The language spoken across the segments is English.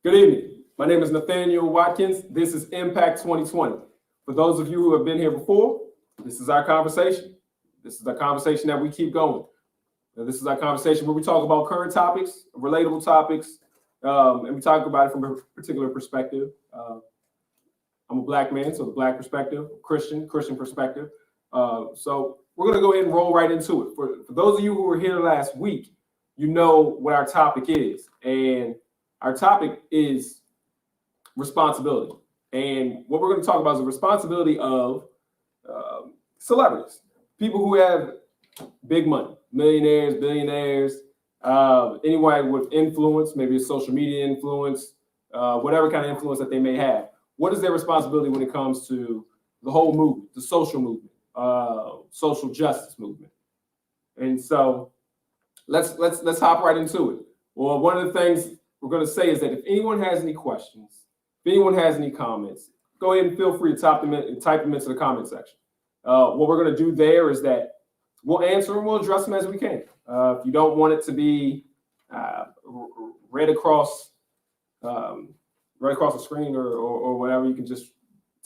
Good evening. My name is Nathaniel Watkins. This is Impact 2020. For those of you who have been here before, this is our conversation. This is the conversation that we keep going. This is our conversation where we talk about current topics, relatable topics, and we talk about it from a particular perspective. I'm a Black man, so the Black perspective, Christian perspective. So we're going to go ahead and roll right into it. For those of you who were here last week, you know what our topic is. And our topic is responsibility. And what we're going to talk about is the responsibility of celebrities, people who have big money, millionaires, billionaires, anyone with influence, maybe a social media influence, whatever kind of influence that they may have. What is their responsibility when it comes to the whole movement, the social movement, social justice movement? And so let's hop right into it. Well, one of the things we're going to say is that if anyone has any questions, if anyone has any comments, go ahead and feel free to type them into the comment section. What we're going to do there is that we'll answer and we'll address them as we can. If you don't want it to be read across the screen or whatever, you can just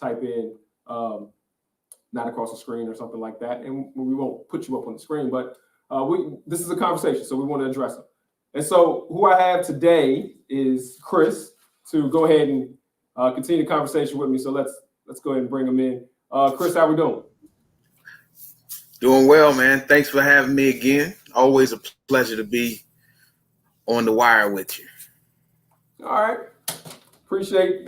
type in not across the screen or something like that, and we won't put you up on the screen. But this is a conversation, so we want to address them. And so who I have today is Chris to go ahead and continue the conversation with me. So let's go ahead and bring him in. Chris, how we doing? Doing well, man. Thanks for having me again. Always a pleasure to be on the wire with you. All right. Appreciate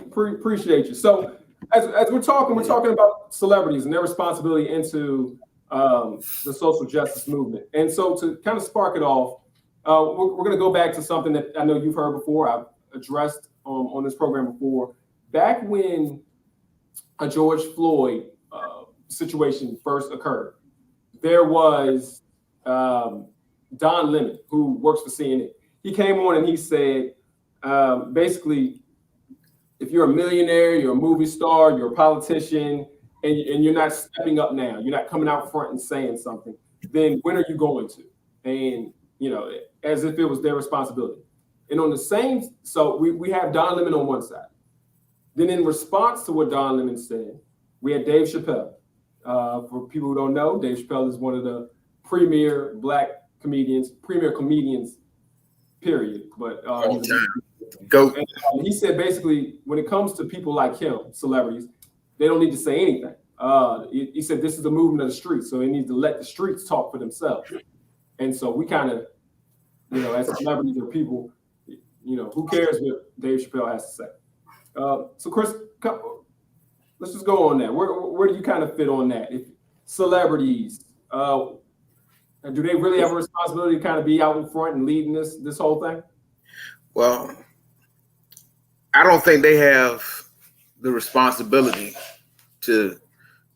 you. So as we're talking about celebrities and their responsibility into the social justice movement. And so to kind of spark it off, we're going to go back to something that I know you've heard before. I've addressed on this program before. Back when a George Floyd situation first occurred, there was Don Lemon, who works for CNN. He came on and he said, basically, if you're a millionaire, you're a movie star, you're a politician, and you're not stepping up now, you're not coming out front and saying something, then when are you going to? And, as if it was their responsibility. And on the same, so we have Don Lemon on one side. Then in response to what Don Lemon said, we had Dave Chappelle. For people who don't know, Dave Chappelle is one of the premier comedians, period. But Go. And he said basically, when it comes to people like him, celebrities, they don't need to say anything. He said this is the movement of the streets, so they need to let the streets talk for themselves. And so we kind of, as celebrities or people, who cares what Dave Chappelle has to say? So Chris, let's just go on that. Where do you kind of fit on that? If celebrities, do they really have a responsibility to kind of be out in front and leading this whole thing? Well, I don't think they have the responsibility to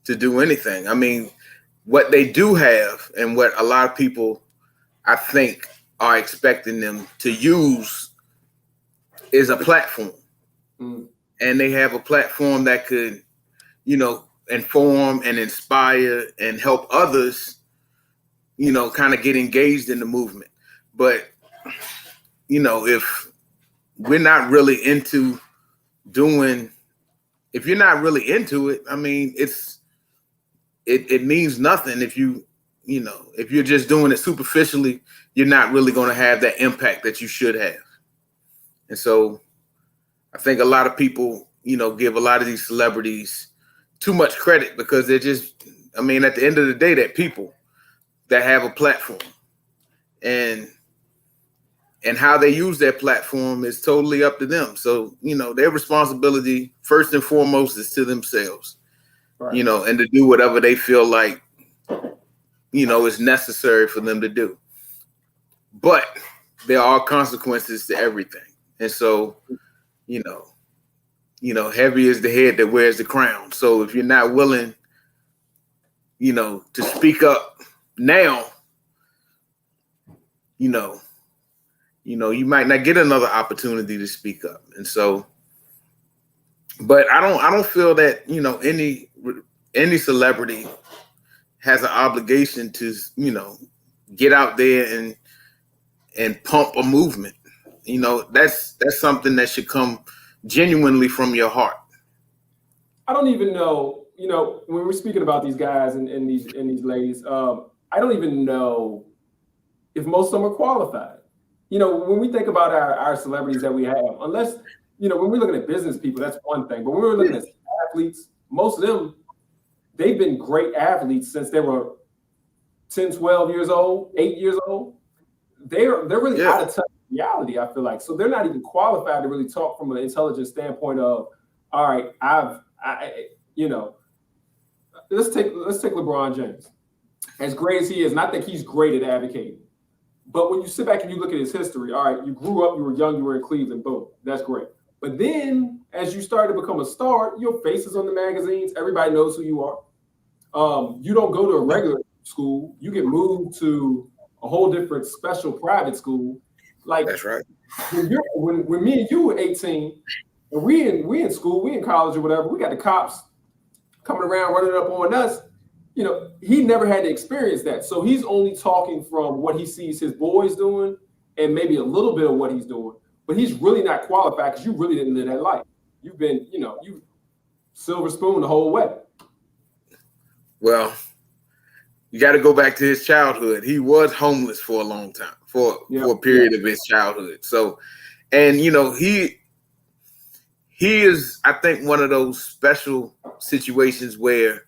do anything. I mean, what they do have and what a lot of people, I think, are expecting them to use is a platform. Mm. And they have a platform that could, inform and inspire and help others, kind of get engaged in the movement. But, if we're not really into if you're not really into it, I mean, it means nothing if if you're just doing it superficially, you're not really going to have that impact that you should have. And so I think a lot of people, give a lot of these celebrities too much credit because they're just, at the end of the day, they're people that have a platform. And how they use their platform is totally up to them. So, their responsibility, first and foremost, is to themselves, right. And to do whatever they feel like, is necessary for them to do. But there are consequences to everything. And so, heavy is the head that wears the crown. So if you're not willing, to speak up now, you might not get another opportunity to speak up. And so, but I don't feel that, any celebrity has an obligation to, get out there and pump a movement. You know, that's something that should come genuinely from your heart. I don't even know, when we're speaking about these guys and these ladies, I don't even know if most of them are qualified. When we think about our celebrities that we have, unless, when we're looking at business people, that's one thing. But when we're looking at athletes, most of them, they've been great athletes since they were 10, 12 years old, 8 years old. They're really out of touch with reality, I feel like. So they're not even qualified to really talk from an intelligent standpoint of, all right, let's take LeBron James. As great as he is, and I think he's great at advocating. But when you sit back and you look at his history, all right, you grew up, you were young, you were in Cleveland, boom, that's great. But then as you start to become a star, your face is on the magazines, everybody knows who you are. You don't go to a regular school, you get moved to a whole different special private school. Like, that's right. When me and you were 18, and we in school, we in college or whatever, we got the cops coming around running up on us. He never had to experience that. So he's only talking from what he sees his boys doing and maybe a little bit of what he's doing. But he's really not qualified because you really didn't live that life. You've been, you silver spoon the whole way. Well, you got to go back to his childhood. He was homeless for a long time, for a period of his childhood. So, and he is, I think, one of those special situations where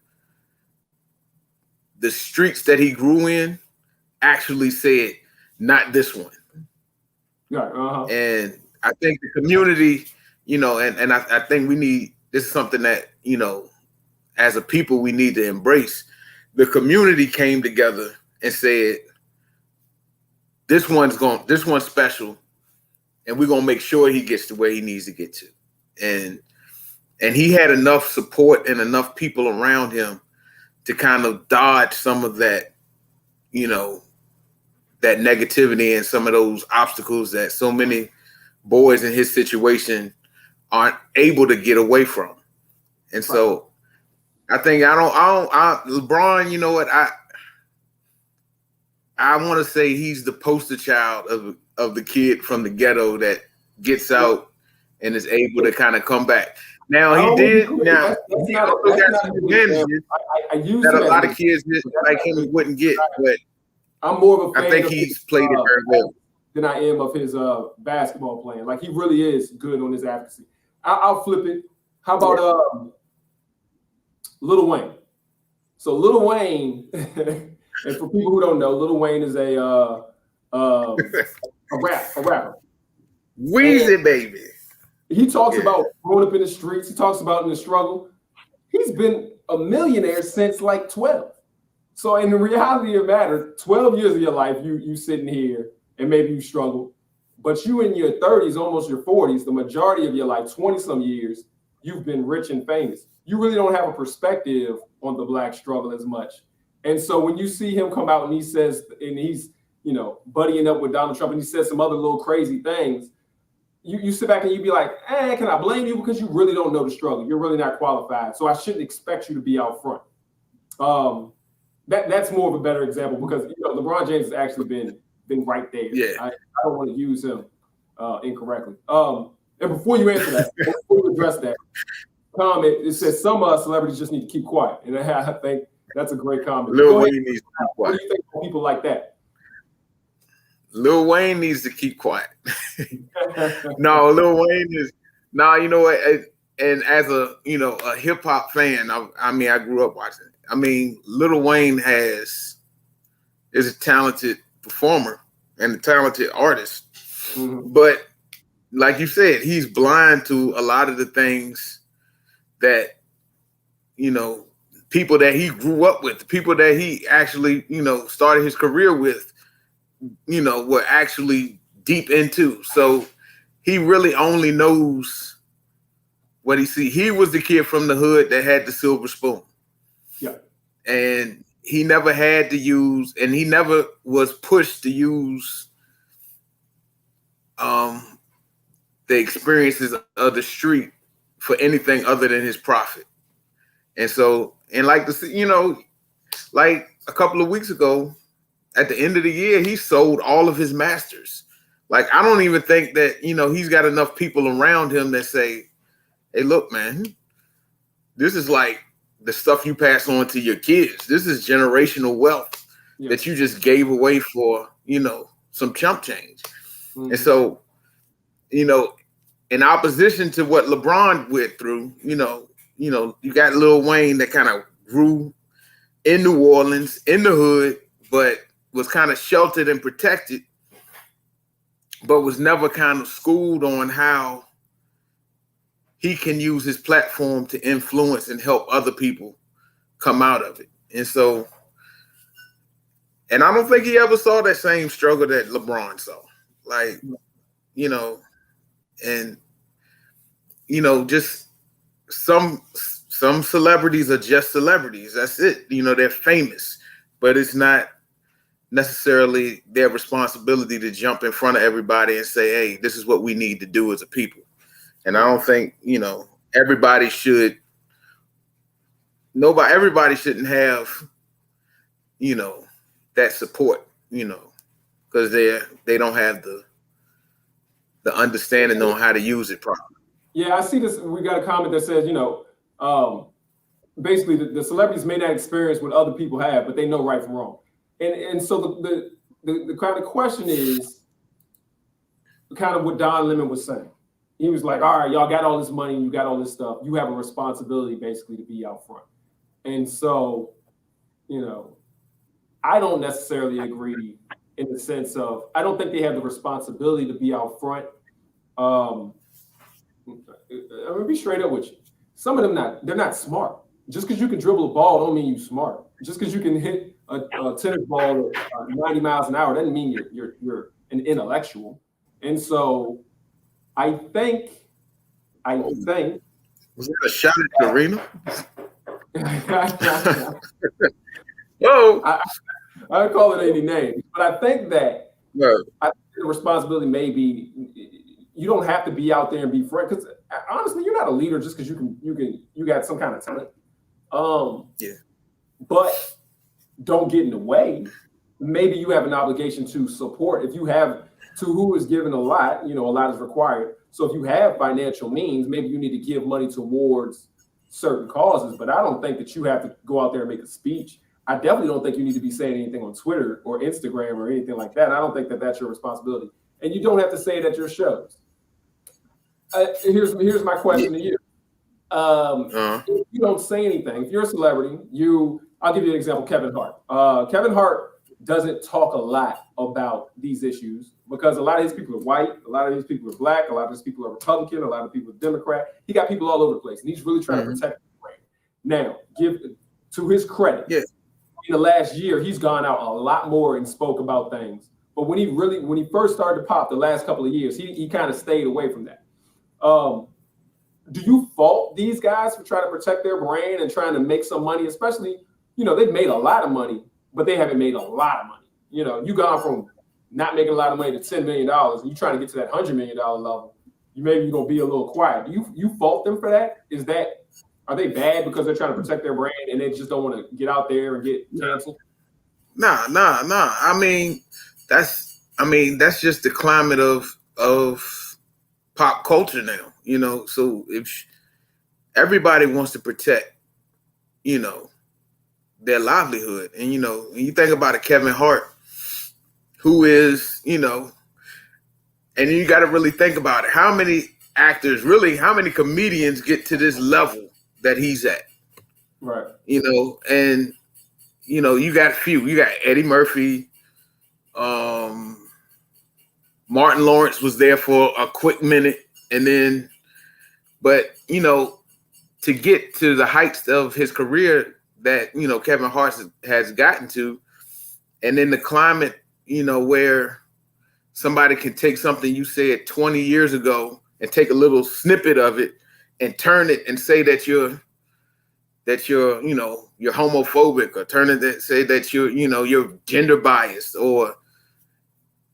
the streets that he grew in actually said, not this one. Yeah. And I think the community, and I think this is something that, as a people, we need to embrace. The community came together and said, this one's special, and we're going to make sure he gets to where he needs to get to. And he had enough support and enough people around him to kind of dodge some of that, that negativity and some of those obstacles that so many boys in his situation aren't able to get away from. And so I think LeBron, you know what, I want to say he's the poster child of the kid from the ghetto that gets out and is able to kind of come back. Now he did. Now he also got some advantages that a lot of kids like him wouldn't get. But I'm more of a fan. I think he's played it very well than I am of his basketball playing. Like, he really is good on his advocacy. I'll flip it. How about Lil Wayne? So Lil Wayne, and for people who don't know, Lil Wayne is a rapper. Weezy baby. He talks about growing up in the streets. He talks about in the struggle. He's been a millionaire since like 12. So in the reality of the matter, 12 years of your life, you sitting here and maybe you struggle, but you in your 30s, almost your 40s, the majority of your life, 20 some years, you've been rich and famous. You really don't have a perspective on the Black struggle as much. And so when you see him come out and he says, and he's, buddying up with Donald Trump and he says some other little crazy things, you sit back and you be like, can I blame you? Because you really don't know the struggle. You're really not qualified. So I shouldn't expect you to be out front. That's more of a better example because LeBron James has actually been right there. Yeah. I don't want to use him incorrectly. And before you answer that, before you address that comment, it says some celebrities just need to keep quiet. And I think that's a great comment. Lil Wayne needs to keep quiet. What do you think of people like that? Lil Wayne needs to keep quiet. No, Lil Wayne is you know what? And as a hip hop fan, I grew up watching it. I mean, Lil Wayne is a talented performer and a talented artist. Mm-hmm. But like you said, he's blind to a lot of the things that, people that he grew up with, people that he actually, started his career with, were actually deep into. So he really only knows what he sees. He was the kid from the hood that had the silver spoon. Yeah. And he never had to use, and he never was pushed to use the experiences of the street for anything other than his profit. And so, and like like a couple of weeks ago, at the end of the year, he sold all of his masters Like, I don't even think that, he's got enough people around him that say, hey, look, man, this is like the stuff you pass on to your kids. This is generational wealth that you just gave away for, some chump change. Mm-hmm. And so, in opposition to what LeBron went through, you got Lil Wayne that kind of grew in New Orleans, in the hood, but was kind of sheltered and protected, but was never kind of schooled on how he can use his platform to influence and help other people come out of it. And so, and I don't think he ever saw that same struggle that LeBron saw. Like, and, just some celebrities are just celebrities. That's it. They're famous, but it's not necessarily their responsibility to jump in front of everybody and say, hey, this is what we need to do as a people. And I don't think, everybody shouldn't have, that support, because they don't have the understanding on how to use it properly. Yeah, I see this. We got a comment that says, basically the celebrities may not experience what other people have, but they know right from wrong. And so the kind of question is kind of what Don Lemon was saying. He was like, all right, y'all got all this money, you got all this stuff. You have a responsibility basically to be out front. And so, I don't necessarily agree in the sense of, I don't think they have the responsibility to be out front. I'm gonna be straight up with you. Some of them they're not smart. Just because you can dribble a ball don't mean you're smart. Just because you can hit a tennis ball at 90 miles an hour doesn't mean you're an intellectual. And so I think was that a shot at Karina? Whoa. I don't call it any names, but I think that the responsibility may be you don't have to be out there and be frank, because honestly, you're not a leader just because you got some kind of talent. But don't get in the way. Maybe you have an obligation to support. If you have to who is given a lot, a lot is required. So if you have financial means, maybe you need to give money towards certain causes. But I don't think that you have to go out there and make a speech. I definitely don't think you need to be saying anything on Twitter or Instagram or anything like that. I don't think that that's your responsibility. And you don't have to say it at your shows. Here's my question to you. If you don't say anything, if you're a celebrity, I'll give you an example, Kevin Hart. Kevin Hart doesn't talk a lot about these issues because a lot of his people are white, a lot of these people are black, a lot of these people are Republican, a lot of people are Democrat. He got people all over the place, and he's really trying to protect the brand. Now, give to his credit, in the last year, he's gone out a lot more and spoke about things. But when he first started to pop the last couple of years, he kind of stayed away from that. Do you fault these guys for trying to protect their brand and trying to make some money, especially, they've made a lot of money, but they haven't made a lot of money. You gone from not making a lot of money to $10 million, and you're trying to get to that $100 million level. You're going to be a little quiet. Do you fault them for that? Are they bad because they're trying to protect their brand and they just don't want to get out there and get canceled? Nah. I mean, that's just the climate of pop culture now, so if everybody wants to protect, their livelihood. And, when you think about it, Kevin Hart, who is, and you got to really think about it. How many comedians get to this level that he's at? Right. And, you got a few. You got Eddie Murphy. Martin Lawrence was there for a quick minute. And then, but, to get to the heights of his career that, Kevin Hart has gotten to, and then the climate, where somebody can take something you said 20 years ago and take a little snippet of it and turn it and say that you're homophobic, or say that you're gender biased, or,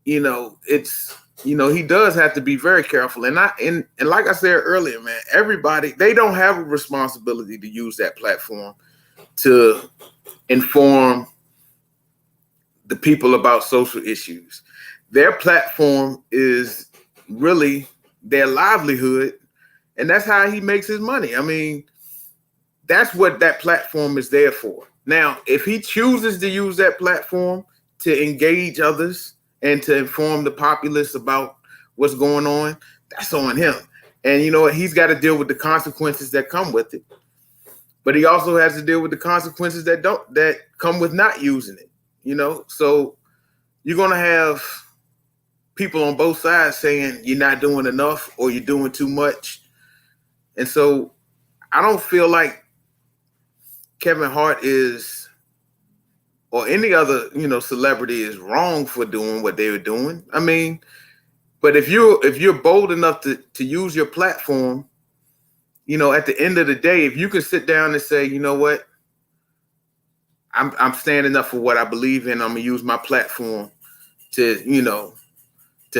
it's, he does have to be very careful. And like I said earlier, man, they don't have a responsibility to use that platform to inform the people about social issues. their platform is really their livelihood, and that's how he makes his money. I mean, that's what that platform is there for. Now, if he chooses to use that platform to engage others and to inform the populace about what's going on, that's on him. And you know what? He's got to deal with the consequences that come with it. But he also has to deal with the consequences that come with not using it. You know, so you're gonna have people on both sides saying you're not doing enough or you're doing too much. And so I don't feel like Kevin Hart is, or any other, celebrity is wrong for doing what they were doing. I mean, but if you're bold enough to use your platform, at the end of the day, if you can sit down and say, you know what, I'm standing up for what I believe in, I'm gonna use my platform to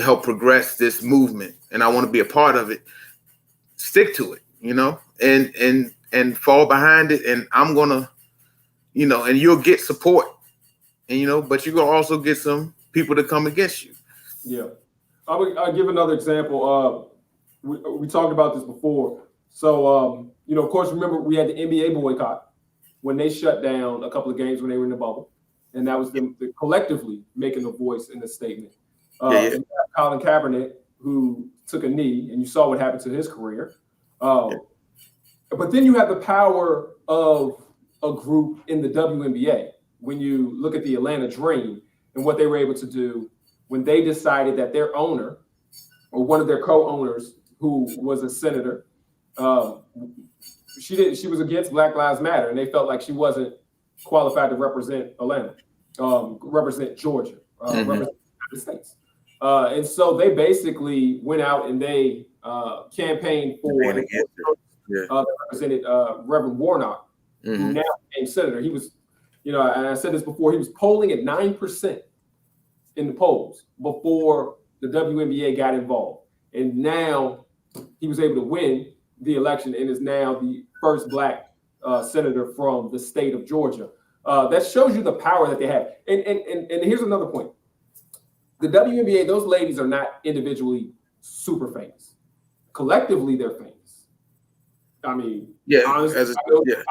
help progress this movement, and I want to be a part of it, stick to it, and fall behind it, and I'm gonna, and you'll get support, and but you're gonna also get some people to come against you. Yeah, I'll give another example. We talked about this before. So of course, remember we had the NBA boycott when they shut down a couple of games when they were in the bubble, and that was them collectively making a voice in the statement. You have Colin Kaepernick, who took a knee, and you saw what happened to his career. But then you have the power of a group in the WNBA. When you look at the Atlanta Dream and what they were able to do when they decided that their owner, or one of their co-owners, who was a senator, she was against Black Lives Matter, and they felt like she wasn't qualified to represent Atlanta, represent Georgia, represent the United States. And so they basically went out and they campaigned for that represented Reverend Warnock, who now became senator. He was, and I said this before, he was polling at 9% in the polls before the WNBA got involved. And now he was able to win the election and is now the first Black senator from the state of Georgia. That shows you the power that they have. And here's another point. The WNBA, those ladies are not individually super famous. Collectively, they're famous. I mean, honestly,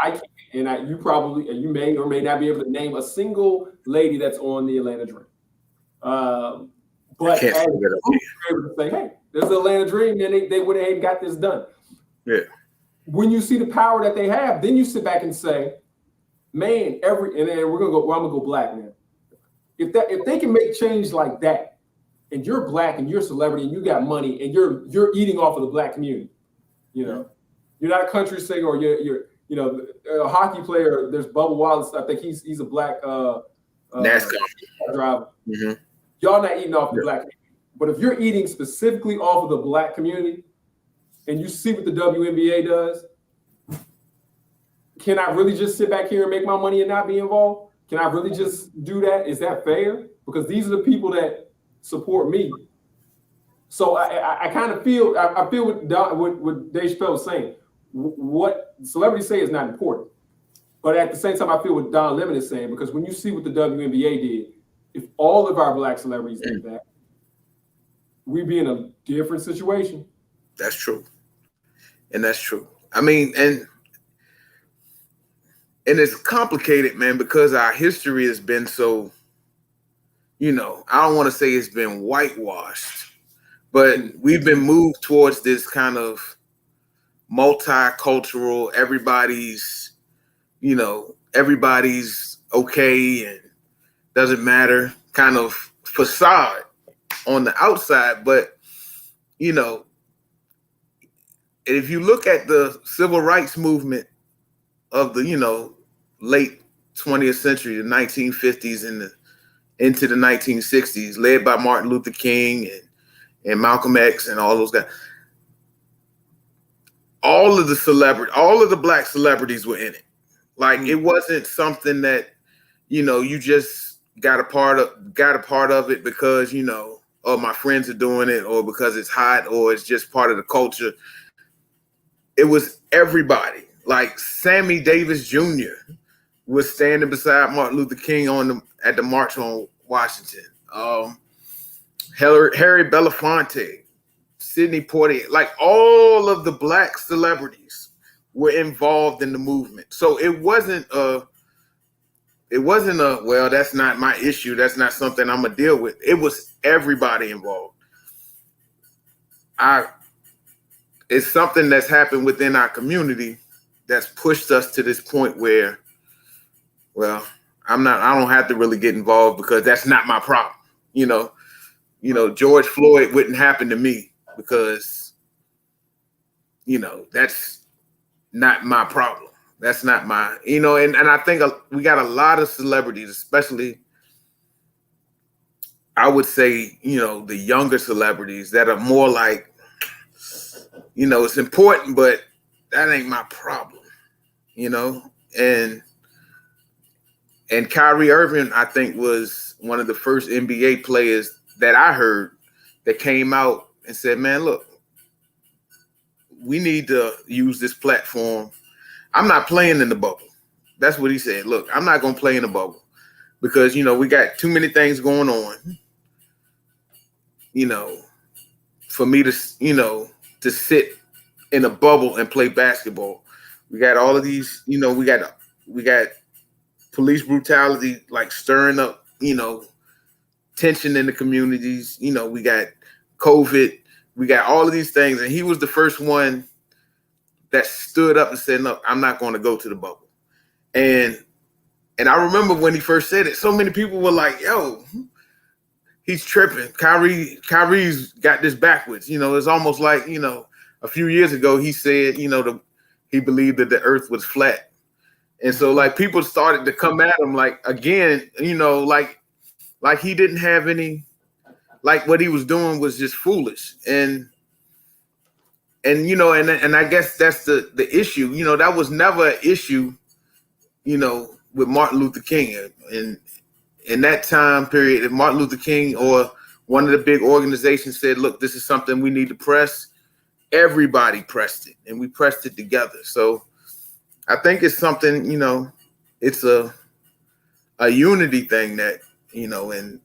I can't, and you probably, and you may or may not be able to name a single lady that's on the Atlanta Dream. But as you're able to say, hey, there's the Atlanta Dream, and they would have got this done. Yeah. When you see the power that they have, then you sit back and say, man, and then I'm gonna go Black now. If they can make change like that, and you're Black and you're a celebrity and you got money and you're eating off of the Black community, you're not a country singer, or you're a hockey player. There's Bubba Wallace. I think he's a Black NASCAR driver. Y'all not eating off the Black community. But if you're eating specifically off of the Black community, and you see what the WNBA does, can I really just sit back here and make my money and not be involved? Can I really just do that? Is that fair? Because these are the people that support me. So I kind of feel, I feel what Dave Chappelle was saying. What celebrities say is not important. But at the same time, I feel what Don Lemon is saying, because when you see what the WNBA did, if all of our Black celebrities did that, we'd be in a different situation. That's true. And that's true. I mean, and it's complicated, man, because our history has been so, I don't want to say it's been whitewashed, but we've been moved towards this kind of multicultural, everybody's okay and doesn't matter kind of facade on the outside. But, if you look at the civil rights movement of the, late 20th century, the 1950s and into the 1960s, led by Martin Luther King and Malcolm X and all those guys, all of the Black celebrities were in it. Like, it wasn't something that, you just got a part of it because, oh, my friends are doing it, or because it's hot, or it's just part of the culture. It was everybody. Like, Sammy Davis Jr. was standing beside Martin Luther King at the March on Washington. Harry Belafonte, Sidney Poitier, like all of the black celebrities were involved in the movement. So it wasn't a well, that's not my issue. That's not something I'm gonna deal with. It was everybody involved. It's something that's happened within our community that's pushed us to this point where, well, I don't have to really get involved because that's not my problem. George Floyd wouldn't happen to me because, that's not my problem. That's not my, and I think we got a lot of celebrities, especially, I would say, the younger celebrities that are more like, it's important, but that ain't my problem, and Kyrie Irving, I think, was one of the first NBA players that I heard that came out and said, man, look, we need to use this platform. I'm not playing in the bubble. That's what he said. Look, I'm not going to play in the bubble because, we got too many things going on, for me to, to sit in a bubble and play basketball. We got all of these, we got police brutality, like stirring up, tension in the communities. We got COVID. We got all of these things. And he was the first one that stood up and said, no, I'm not going to go to the bubble. And I remember when he first said it, so many people were like, yo, he's tripping. Kyrie's got this backwards. It's almost like, a few years ago, he said, he believed that the earth was flat. And so like people started to come at him like, again, like he didn't have any, like what he was doing was just foolish. And I guess that's the issue. That was never an issue, with Martin Luther King. And in that time period, if Martin Luther King or one of the big organizations said, look, this is something we need to press, everybody pressed it and we pressed it together. So I think it's something, it's a unity thing that, and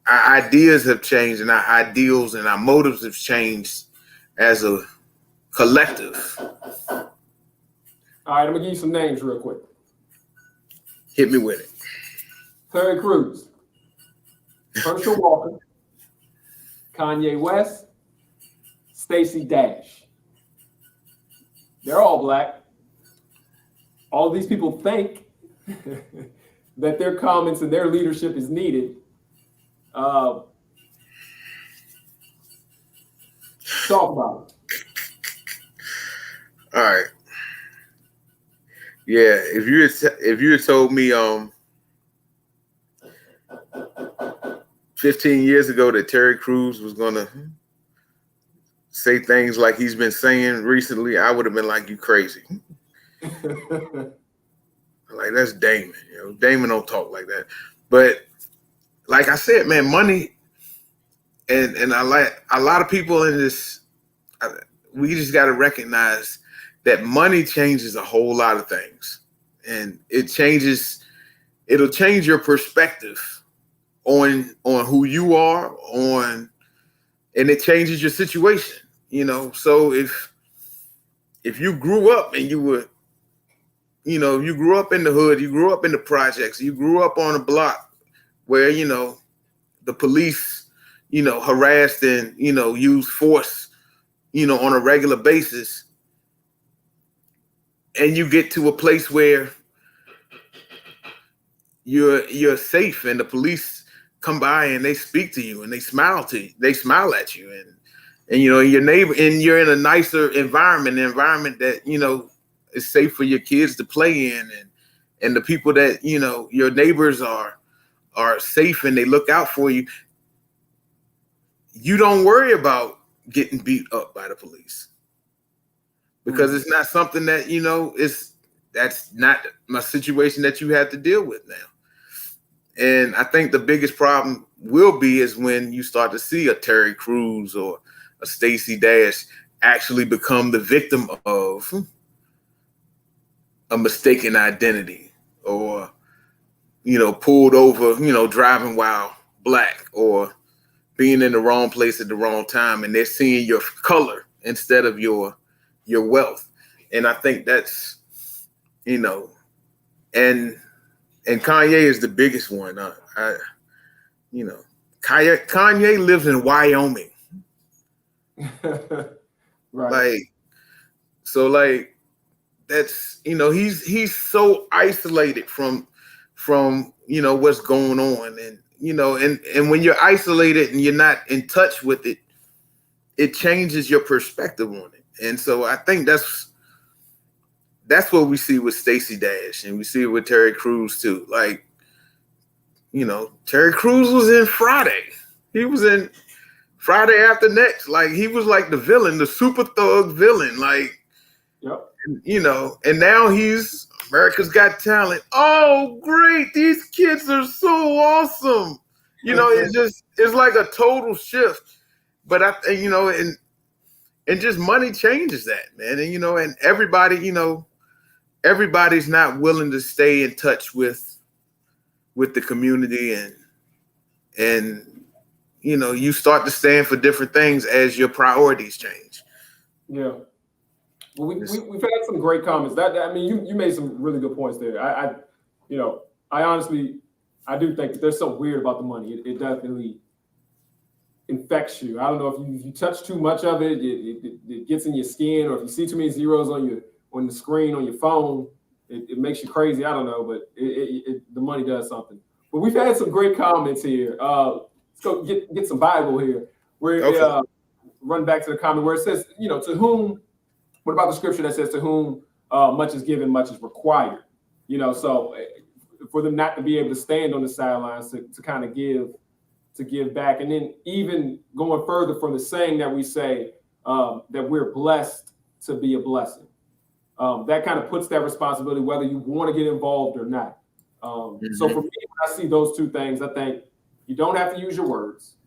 our ideas have changed and our ideals and our motives have changed as a collective. All right, I'm gonna give you some names real quick. Hit me with it. Terry Crews, Herschel Walker, Kanye West, Stacey Dash. They're all black. All these people think that their comments and their leadership is needed. Talk about it. All right. Yeah, if you had told me 15 years ago that Terry Crews was gonna say things like he's been saying recently, I would have been like, you crazy. Like, that's Damon. Damon don't talk like that. But like I said, man, money and I like a lot of people in this, we just got to recognize that money changes a whole lot of things. And it'll change your perspective on who you are, and it changes your situation, So if you grew up and you were, you grew up in the hood, you grew up in the projects, you grew up on a block where, the police, harassed and, used force, on a regular basis. And you get to a place where you're safe and the police come by and they speak to you and they smile at you and your neighbor, and you're in a nicer environment, an environment that, is safe for your kids to play in, and the people that, your neighbors are safe and they look out for you. You don't worry about getting beat up by the police because it's not something that, that's not my situation that you have to deal with now. And I think the biggest problem will be is when you start to see a Terry Crews or a Stacey Dash actually become the victim of a mistaken identity, or, pulled over, driving while black, or, being in the wrong place at the wrong time, and they're seeing your color instead of your wealth. And I think that's, you know, and Kanye is the biggest one. You know, Kanye lives in Wyoming. Right. Like, so like that's, you know, he's so isolated from you know what's going on, and you know, and when you're isolated and you're not in touch with it, it changes your perspective on it. And so I think that's what we see with Stacey Dash, and we see it with Terry Crews too. Like, you know, Terry Crews was in Friday. He was in Friday After Next. Like, he was like the villain, the super thug villain. Like, yep. You know, and now he's America's Got Talent. Oh, great. These kids are so awesome. You know, it's like a total shift. But you know, and just money changes that, man. And, you know, and everybody, you know, everybody's not willing to stay in touch with the community, and you know, you start to stand for different things as your priorities change. Yeah. Well, we've had some great comments. I mean, you made some really good points there. You know, I honestly, I do think that there's something weird about the money. It definitely infects you. I don't know if you touch too much of it, it gets in your skin, or if you see too many zeros on the screen on your phone, it makes you crazy. I don't know, but the money does something. But we've had some great comments here. Let's go get some Bible here. We're run back to the comment where it says, you know, to whom. What about the scripture that says, to whom much is given, much is required? You know, so for them not to be able to stand on the sidelines to kind of give back. And then even going further from the saying that we say that we're blessed to be a blessing. That kind of puts that responsibility, whether you want to get involved or not. So for me, when I see those two things, I think you don't have to use your words,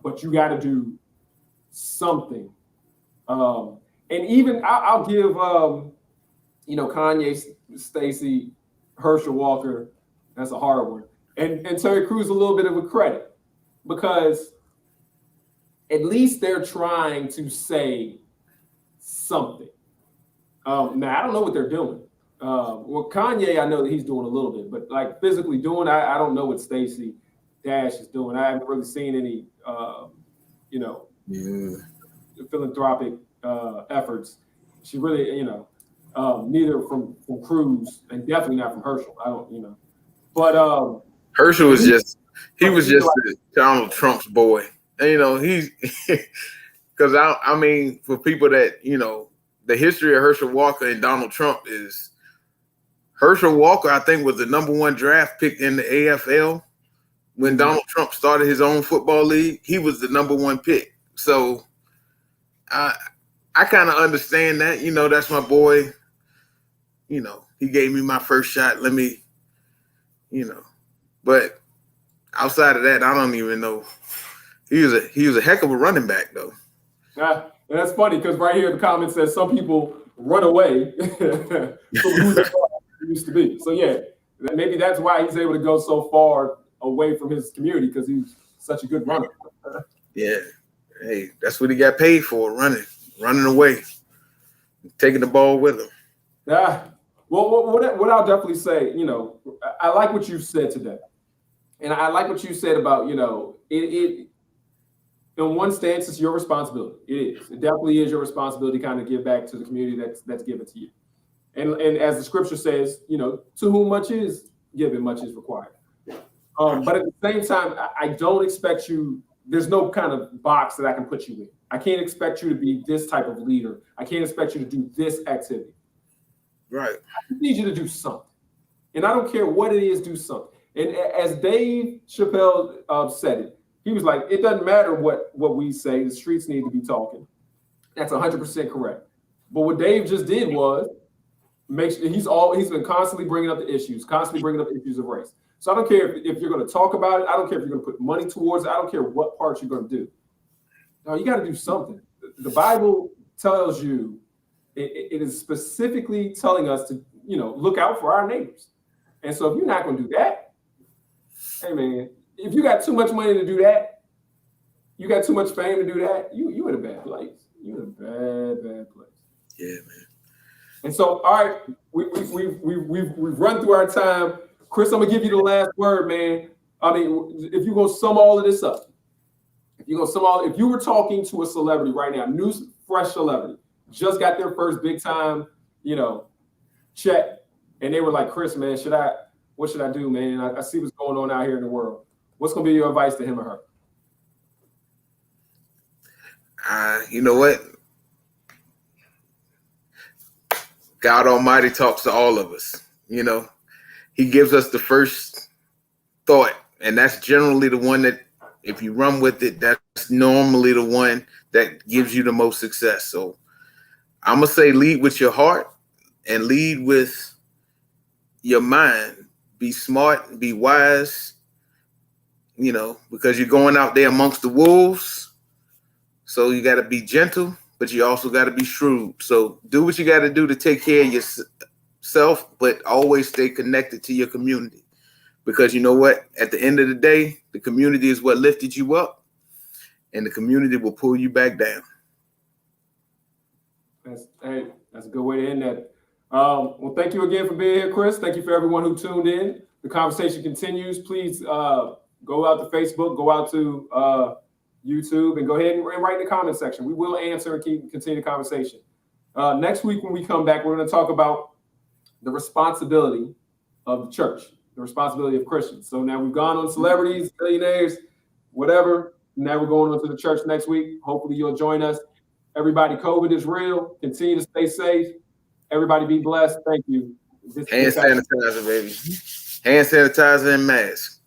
but you got to do something. And even I'll give, you know, Kanye, Stacey, Herschel Walker, that's a hard one, and Terry Crews a little bit of a credit, because at least they're trying to say something. Now, I don't know what they're doing. Well, Kanye, I know that he's doing a little bit, but like physically doing, I don't know what Stacey Dash is doing. I haven't really seen any, you know, philanthropic efforts. She really, you know, neither from Crews and definitely not from Herschel. I don't, you know, but Herschel was just Donald Trump's boy. And, you know, he's because I mean, for people that, you know, the history of Herschel Walker and Donald Trump is Herschel Walker, I think, was the #1 draft pick in the AFL when Donald Trump started his own football league. He was the #1 pick. So I kind of understand that, you know, that's my boy. You know, he gave me my first shot. Let me, you know, but outside of that, I don't even know. He was a heck of a running back, though. Yeah, that's funny because right here the comment says some people run away from who they used to be. So yeah, maybe that's why he's able to go so far away from his community, because he's such a good runner. Yeah, hey, that's what he got paid for, running away, taking the ball with him. Yeah. Well, what I'll definitely say, you know, I like what you said today, and I like what you said about, you know, it in one stance, it's your responsibility. It is. It definitely is your responsibility to kind of give back to the community that's given to you. And as the scripture says, you know, to whom much is given, much is required. But at the same time, I don't expect you. There's no kind of box that I can put you in. I can't expect you to be this type of leader. I can't expect you to do this activity. Right. I need you to do something. And I don't care what it is, do something. And as Dave Chappelle said it, he was like, it doesn't matter what we say, the streets need to be talking. That's 100% correct. But what Dave just did was make sure he's been constantly bringing up the issues, of race. So I don't care if you're going to talk about it. I don't care if you're going to put money towards it. I don't care what parts you're going to do. No, you got to do something. The Bible tells you, it is specifically telling us to, you know, look out for our neighbors. And so if you're not going to do that, hey man, if you got too much money to do that, You got too much fame to do that. You in a bad place. You in a bad place. Yeah, man. And so, all right, we've run through our time. Chris, I'm gonna give you the last word, man. I mean, if you're gonna sum all of this up, if you were talking to a celebrity right now, new fresh celebrity, just got their first big time, check, and they were like, Chris, man, what should I do, man? I see what's going on out here in the world. What's gonna be your advice to him or her? You know what? God Almighty talks to all of us. He gives us the first thought, and that's generally the one that, if you run with it, that's normally the one that gives you the most success. So I'm going to say lead with your heart and lead with your mind. Be smart, be wise, because you're going out there amongst the wolves. So you got to be gentle, but you also got to be shrewd. So do what you got to do to take care of yourself, but always stay connected to your community. Because you know what? At the end of the day, the community is what lifted you up, and the community will pull you back down. That's a good way to end that. Well, thank you again for being here, Chris. Thank you for everyone who tuned in. The conversation continues. Please go out to Facebook, go out to YouTube, and go ahead and write in the comment section. We will answer and continue the conversation. Next week when we come back, we're going to talk about the responsibility of the church, the responsibility of Christians. So now we've gone on celebrities, billionaires, whatever. Now we're going on to the church next week. Hopefully you'll join us. Everybody, COVID is real. Continue to stay safe. Everybody be blessed. Thank you. Hand sanitizer, baby. Hand sanitizer and mask.